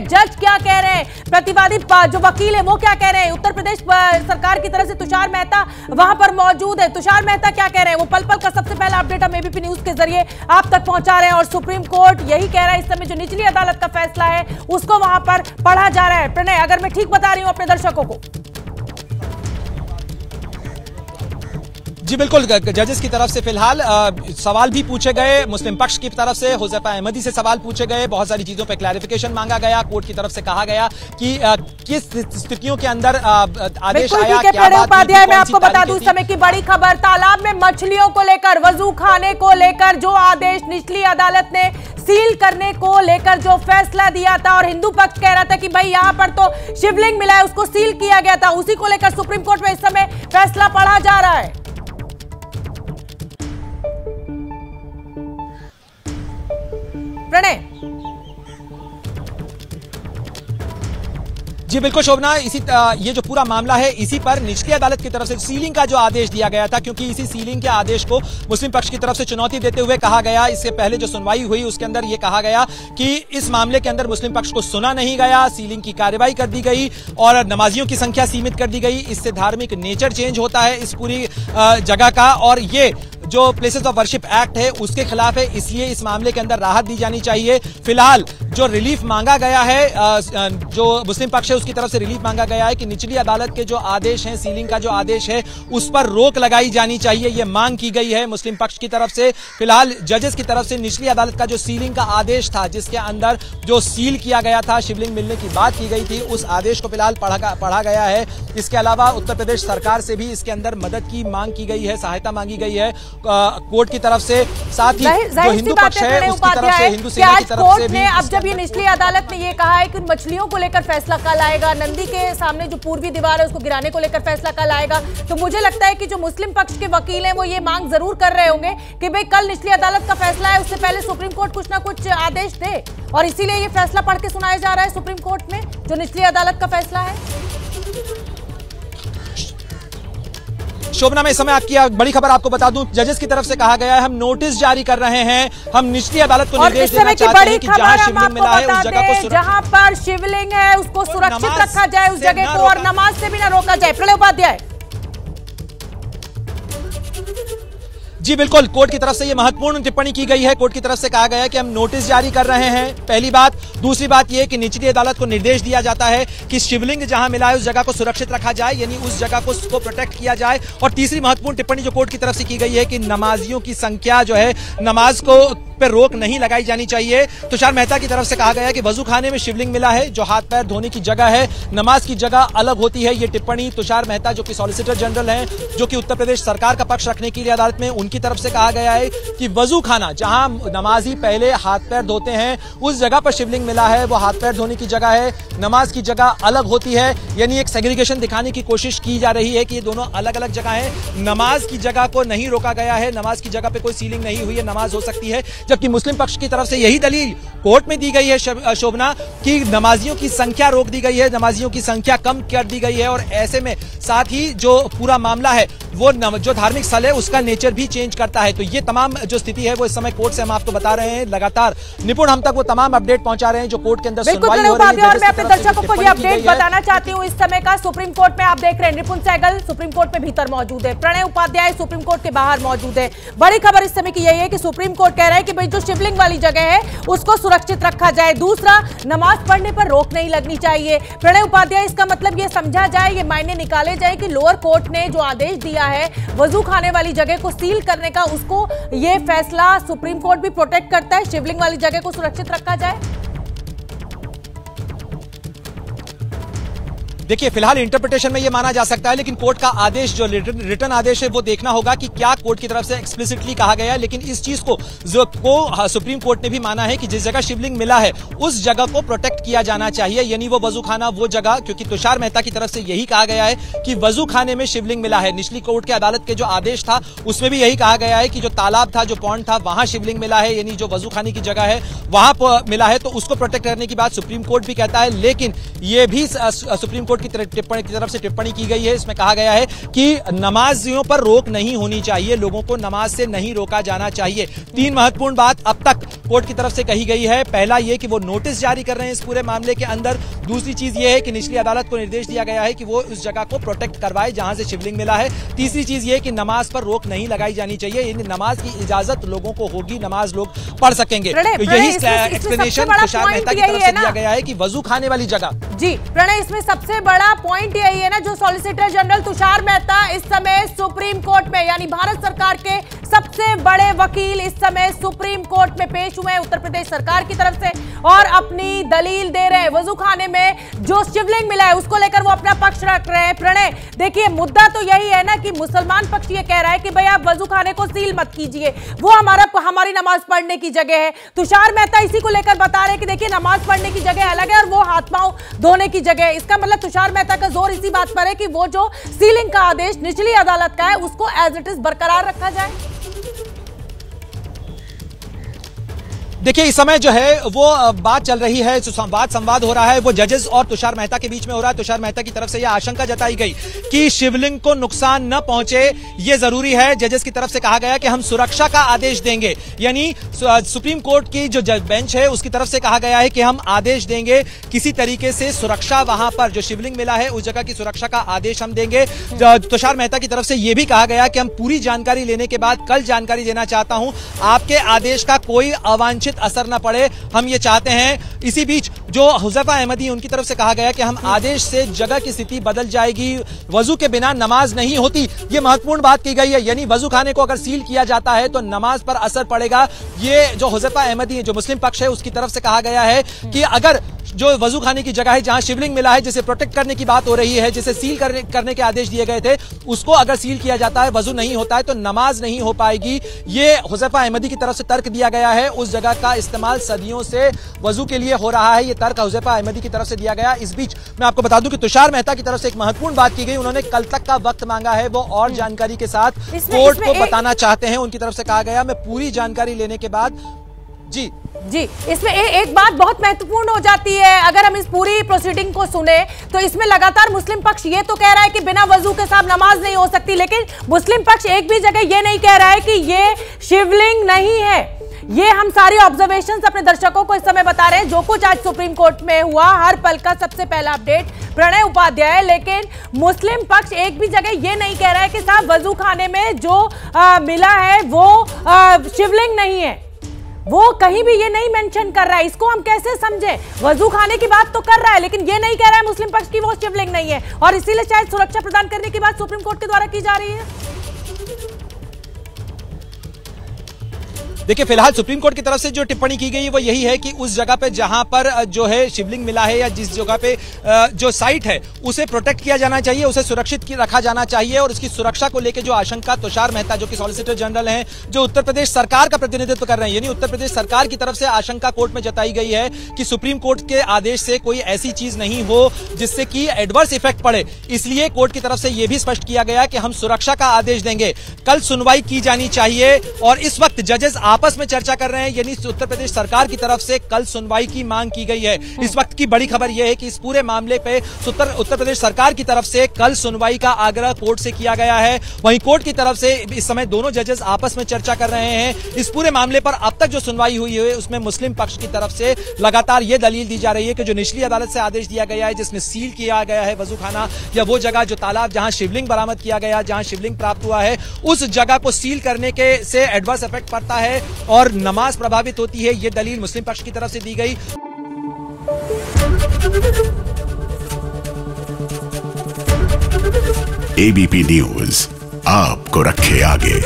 जज क्या कह रहे हैं, प्रतिवादी जो वकील है वो क्या कह रहे हैं। उत्तर प्रदेश सरकार की तरफ से तुषार मेहता वहां पर मौजूद है। तुषार मेहता क्या कह रहे हैं, वो पल पल का सबसे पहला अपडेट हम एबीपी न्यूज के जरिए आप तक पहुंचा रहे हैं। और सुप्रीम कोर्ट यही कह रहा है, इस समय जो निचली अदालत का फैसला है उसको वहां पर पढ़ा जा रहा है। प्रणय, अगर मैं ठीक बता रही हूं अपने दर्शकों को? जी बिल्कुल, जजेस की तरफ से फिलहाल सवाल भी पूछे गए, मुस्लिम पक्ष की तरफ से हुज़ैफा अहमदी से सवाल पूछे गए, बहुत सारी चीजों पे क्लैरिफिकेशन मांगा गया। कोर्ट की तरफ से कहा गया कि किस स्थितियों के अंदर आदेश आया, क्या बात उपाध्याय, मैं आपको बता दूं इस समय की बड़ी खबर, तालाब में मछलियों को लेकर, वजू खाने को लेकर जो आदेश निचली अदालत ने सील करने को लेकर जो फैसला दिया था, और हिंदू पक्ष कह रहा था कि भाई यहां पर तो शिवलिंग मिला है, उसको सील किया गया था, उसी को लेकर सुप्रीम कोर्ट में इस समय फैसला पढ़ा जा रहा है। प्रणय। जी बिल्कुल शोभना, ये जो पूरा मामला है इसी पर निचली अदालत की तरफ से सीलिंग का जो आदेश दिया गया था, क्योंकि इसी सीलिंग के आदेश को मुस्लिम पक्ष की तरफ से चुनौती देते हुए कहा गया, इससे पहले जो सुनवाई हुई उसके अंदर ये कहा गया कि इस मामले के अंदर मुस्लिम पक्ष को सुना नहीं गया, सीलिंग की कार्रवाई कर दी गई और नमाजियों की संख्या सीमित कर दी गई। इससे धार्मिक नेचर चेंज होता है इस पूरी जगह का, और ये जो प्लेसेस ऑफ वर्शिप एक्ट है उसके खिलाफ है, इसलिए इस मामले के अंदर राहत दी जानी चाहिए। फिलहाल जो रिलीफ मांगा गया है, जो मुस्लिम पक्ष है उसकी तरफ से रिलीफ मांगा गया है कि निचली अदालत के जो आदेश हैं, सीलिंग का जो आदेश है उस पर रोक लगाई जानी चाहिए, ये मांग की गई है मुस्लिम पक्ष की तरफ से। फिलहाल जजेस की तरफ से निचली अदालत का जो सीलिंग का आदेश था, जिसके अंदर जो सील किया गया था, शिवलिंग मिलने की बात की गई थी, उस आदेश को फिलहाल पढ़ा गया है। इसके अलावा उत्तर प्रदेश सरकार से भी इसके अंदर मदद की मांग की गई है, सहायता मांगी गई है कोर्ट की तरफ से, साथ ही जो हिंदू पक्ष है उसकी तरफ से, हिंदू सेना की तरफ से भी। अब जब ये निचली अदालत ने ये कहा है कि मछलियों को लेकर फैसला कल आएगा, नंदी के सामने जो पूर्वी दीवार है उसको गिराने को लेकर फैसला कल आएगा, तो मुझे लगता है कि जो मुस्लिम पक्ष के वकील हैं वो ये मांग जरूर कर रहे होंगे कि भाई कल निचली अदालत का फैसला है, उससे पहले सुप्रीम कोर्ट कुछ ना कुछ आदेश दे, और इसीलिए ये फैसला पढ़ के सुनाया जा रहा है सुप्रीम कोर्ट में जो निचली अदालत का फैसला है। शोभना, में इस समय आपकी बड़ी खबर आपको बता दूं, जजेस की तरफ से कहा गया है हम नोटिस जारी कर रहे हैं, हम निचली अदालत को निर्देश देना चाहते हैं कि जहां शिवलिंग मिला है उस जगह को, जहां पर शिवलिंग है उसको सुरक्षित रखा जाए, उस जगह को, और नमाज से भी ना रोका जाए। प्रणय उपाध्याय। जी बिल्कुल, कोर्ट की तरफ से यह महत्वपूर्ण टिप्पणी की गई है। कोर्ट की तरफ से कहा गया है कि हम नोटिस जारी कर रहे हैं, पहली बात। दूसरी बात यह कि निचली अदालत को निर्देश दिया जाता है कि शिवलिंग जहां मिला है उस जगह को सुरक्षित रखा जाए, यानी उस जगह को प्रोटेक्ट किया जाए। और तीसरी महत्वपूर्ण टिप्पणी जो कोर्ट की तरफ से की गई है कि नमाजियों की संख्या जो है, नमाज को पर रोक नहीं लगाई जानी चाहिए। तुषार मेहता की तरफ से कहा गया है कि वजू खाने में शिवलिंग मिला है, जो हाथ पैर धोने की जगह है, नमाज की जगह अलग होती है। ये टिप्पणी तुषार मेहता जो कि सॉलिसिटर जनरल हैं, जो कि उत्तर प्रदेश सरकार का पक्ष रखने के लिए अदालत में, उनकी तरफ से कहा गया है कि वजू खाना जहां नमाजी पहले हाथ पैर धोते हैं उस जगह पर शिवलिंग मिला है, वो हाथ पैर धोने की जगह है, नमाज की जगह अलग होती है। यानी एक सेग्रीगेशन दिखाने की कोशिश की जा रही है कि ये दोनों अलग अलग जगह है। नमाज की जगह को नहीं रोका गया है, नमाज की जगह पे कोई सीलिंग नहीं हुई है, नमाज हो सकती है। जबकि मुस्लिम पक्ष की तरफ से यही दलील कोर्ट में दी गई है शोभना कि नमाजियों की संख्या रोक दी गई है, नमाजियों की संख्या कम कर दी गई है, और ऐसे में साथ ही जो पूरा मामला है वो जो धार्मिक स्थल है उसका नेचर भी चेंज करता है। तो ये तमाम जो स्थिति है वो इस समय कोर्ट से हम आपको बता रहे हैं। लगातार निपुण हम तक वो तमाम अपडेट पहुंचा रहे हैं जो कोर्ट के अंदर सुनवाई हो रही है। और मैं अपने दर्शकों को ये अपडेट बताना चाहती हूँ, इस समय का सुप्रीम कोर्ट में आप देख रहे हैं निपुण सहगल सुप्रीम कोर्ट में भीतर मौजूद है, प्रणय उपाध्याय सुप्रीम कोर्ट के बाहर मौजूद है। बड़ी खबर इस समय की यही है कि सुप्रीम कोर्ट कह रहा है कि भाई जो शिवलिंग वाली जगह है उसको सुरक्षित रखा जाए। दूसरा, नमाज पढ़ने पर रोक नहीं लगनी चाहिए। प्रणय उपाध्याय, इसका मतलब ये समझा जाए, ये मायने निकाले जाए कि लोअर कोर्ट ने जो आदेश दिया है वजू खाने वाली जगह को सील करने का, उसको ये फैसला सुप्रीम कोर्ट भी प्रोटेक्ट करता है, शिवलिंग वाली जगह को सुरक्षित रखा जाए। देखिए, फिलहाल इंटरप्रिटेशन में ये माना जा सकता है, लेकिन कोर्ट का आदेश जो रिटर्न आदेश है वो देखना होगा कि क्या कोर्ट की तरफ से एक्सप्लिसिटली कहा गया है। लेकिन इस चीज को सुप्रीम कोर्ट ने भी माना है कि जिस जगह शिवलिंग मिला है उस जगह को प्रोटेक्ट किया जाना चाहिए, यानी वो वजू खाना वो जगह, क्योंकि तुषार मेहता की तरफ से यही कहा गया है कि वजू खाने में शिवलिंग मिला है। निचली कोर्ट के अदालत के जो आदेश था उसमें भी यही कहा गया है कि जो तालाब था, जो पॉन्ड था, वहां शिवलिंग मिला है, यानी जो वजू खाने की जगह है वहां मिला है, तो उसको प्रोटेक्ट करने की बात सुप्रीम कोर्ट भी कहता है। लेकिन ये भी सुप्रीम कोर्ट की तरफ से टिप्पणी की गई है, इसमें कहा गया है कि नमाजियों पर रोक नहीं होनी चाहिए, लोगों को नमाज से नहीं रोका जाना चाहिए। तीन महत्वपूर्ण बात अब तक कोर्ट की तरफ से कही गई है। पहला ये कि वो नोटिस जारी कर रहे हैं इस पूरे मामले के अंदर। दूसरी चीज ये है कि निचली अदालत को निर्देश दिया गया है कि वो उस जगह को प्रोटेक्ट करवाए जहां से शिवलिंग मिला है। तीसरी चीज ये कि नमाज पर रोक नहीं लगाई जानी चाहिए, नमाज की इजाजत लोगों को होगी, नमाज लोग पढ़ सकेंगे। तो यही एक्सप्लेनेशन तुषार मेहता की तरफ से दिया गया है कि वजू खाने वाली जगह। जी प्रणय, इसमें सबसे बड़ा पॉइंट यही है ना, जो सॉलिसिटर जनरल तुषार मेहता इस समय सुप्रीम कोर्ट में, यानी भारत सरकार के सबसे बड़े वकील इस समय सुप्रीम कोर्ट में पेश हुए हैं उत्तर प्रदेश सरकार की तरफ से और अपनी दलील दे रहे हैं। वजू खाने में जो शिवलिंग मिला है उसको लेकर वो अपना पक्ष रख रहे हैं। प्रणय देखिए, मुद्दा तो यही है ना कि मुसलमान पक्ष ये कह रहा है कि भाई आप वजू खाने को सील मत कीजिए, वो हमारी नमाज पढ़ने की जगह है। तुषार मेहता इसी को लेकर बता रहे हैं कि देखिए नमाज पढ़ने की जगह अलग है और वो हाथ पांव धोने की जगह है। इसका मतलब तुषार मेहता का जोर इसी बात पर है कि वो जो सीलिंग का आदेश निचली अदालत का है उसको एज इट इज बरकरार रखा जाए। देखिए, इस समय जो है वो बात चल रही है, संवाद हो रहा है, वो जजेस और तुषार मेहता के बीच में हो रहा है। तुषार मेहता की तरफ से यह आशंका जताई गई कि शिवलिंग को नुकसान न पहुंचे, ये जरूरी है। जजेस की तरफ से कहा गया कि हम सुरक्षा का आदेश देंगे, यानी सुप्रीम कोर्ट की जो बेंच है उसकी तरफ से कहा गया है कि हम आदेश देंगे, किसी तरीके से सुरक्षा, वहां पर जो शिवलिंग मिला है उस जगह की सुरक्षा का आदेश हम देंगे। तुषार मेहता की तरफ से यह भी कहा गया कि हम पूरी जानकारी लेने के बाद कल जानकारी देना चाहता हूं, आपके आदेश का कोई अवांछित असर न पड़े, हम ये चाहते हैं। इसी बीच जो हुज़ैफा अहमदी, उनकी तरफ से कहा गया कि हम आदेश से जगह की स्थिति बदल जाएगी, वजू के बिना नमाज नहीं होती, ये महत्वपूर्ण बात की गई है। यानी वजू खाने को अगर सील किया जाता है तो नमाज पर असर पड़ेगा। ये जो हुज़ैफा अहमदी, जो मुस्लिम पक्ष है, उसकी तरफ से कहा गया है कि अगर जो वजू खाने की जगह है जहां शिवलिंग मिला है, जिसे प्रोटेक्ट करने की बात हो रही है, जिसे सील करने के आदेश दिए गए थे, उसको अगर सील किया जाता है, वजू नहीं होता है तो नमाज नहीं हो पाएगी। ये हुज़ैफा अहमदी की तरफ से तर्क दिया गया है। उस जगह का इस्तेमाल सदियों से वजू के लिए हो रहा है, ये तर्क हुज़ैफा अहमदी की तरफ से दिया गया। इस बीच मैं आपको बता दूं कि तुषार मेहता की तरफ से एक महत्वपूर्ण बात की गई, उन्होंने कल तक का वक्त मांगा है, वो और जानकारी के साथ कोर्ट को बताना चाहते हैं। उनकी तरफ से कहा गया मैं पूरी जानकारी लेने के बाद जी, इसमें एक बात बहुत महत्वपूर्ण हो जाती है। अगर हम इस पूरी प्रोसीडिंग को सुने तो इसमें लगातार मुस्लिम पक्ष ये तो कह रहा है कि बिना वजू के साथ नमाज नहीं हो सकती, लेकिन मुस्लिम पक्ष एक भी जगह ये नहीं कह रहा है कि ये शिवलिंग नहीं है। ये हम सारी ऑब्जर्वेशंस अपने दर्शकों को इस समय बता रहे हैं, जो कुछ आज सुप्रीम कोर्ट में हुआ, हर पल का सबसे पहला अपडेट प्रणय उपाध्याय। लेकिन मुस्लिम पक्ष एक भी जगह ये नहीं कह रहा है कि साहब वजू खाने में जो मिला है वो शिवलिंग नहीं है, वो कहीं भी ये नहीं मेंशन कर रहा है। इसको हम कैसे समझे? वजू खाने की बात तो कर रहा है लेकिन ये नहीं कह रहा है मुस्लिम पक्ष की वो शिवलिंग नहीं है, और इसीलिए शायद सुरक्षा प्रदान करने की बात सुप्रीम कोर्ट के द्वारा की जा रही है। देखिए, फिलहाल सुप्रीम कोर्ट की तरफ से जो टिप्पणी की गई है वो यही है कि उस जगह पे जहां पर जो है शिवलिंग मिला है या जिस जगह पे जो साइट है उसे प्रोटेक्ट किया जाना चाहिए, उसे सुरक्षित रखा जाना चाहिए। और उसकी सुरक्षा को लेकर जो आशंका तुषार मेहता, जो कि सॉलिसिटर जनरल हैं, जो उत्तर प्रदेश सरकार का प्रतिनिधित्व कर रहे हैं, यानी उत्तर प्रदेश सरकार की तरफ से आशंका कोर्ट में जताई गई है कि सुप्रीम कोर्ट के आदेश से कोई ऐसी चीज नहीं हो जिससे कि एडवर्स इफेक्ट पड़े। इसलिए कोर्ट की तरफ से यह भी स्पष्ट किया गया कि हम सुरक्षा का आदेश देंगे, कल सुनवाई की जानी चाहिए। और इस वक्त जजेस आपस में चर्चा कर रहे हैं, यानी उत्तर प्रदेश सरकार की तरफ से कल सुनवाई की मांग की गई है। इस वक्त की बड़ी खबर यह है कि इस पूरे मामले पे उत्तर प्रदेश सरकार की तरफ से कल सुनवाई का आग्रह कोर्ट से किया गया है। वहीं कोर्ट की तरफ से इस समय दोनों जजेस आपस में चर्चा कर रहे हैं। इस पूरे मामले पर अब तक जो सुनवाई हुई है उसमें मुस्लिम पक्ष की तरफ से लगातार यह दलील दी जा रही है कि जो निचली अदालत से आदेश दिया गया है, जिसमें सील किया गया है वजू खाना या वो जगह, जो तालाब जहां शिवलिंग बरामद किया गया, जहां शिवलिंग प्राप्त हुआ है, उस जगह को सील करने के से एडवर्स इफेक्ट पड़ता है और नमाज प्रभावित होती है। यह दलील मुस्लिम पक्ष की तरफ से दी गई। एबीपी न्यूज आपको रखे आगे।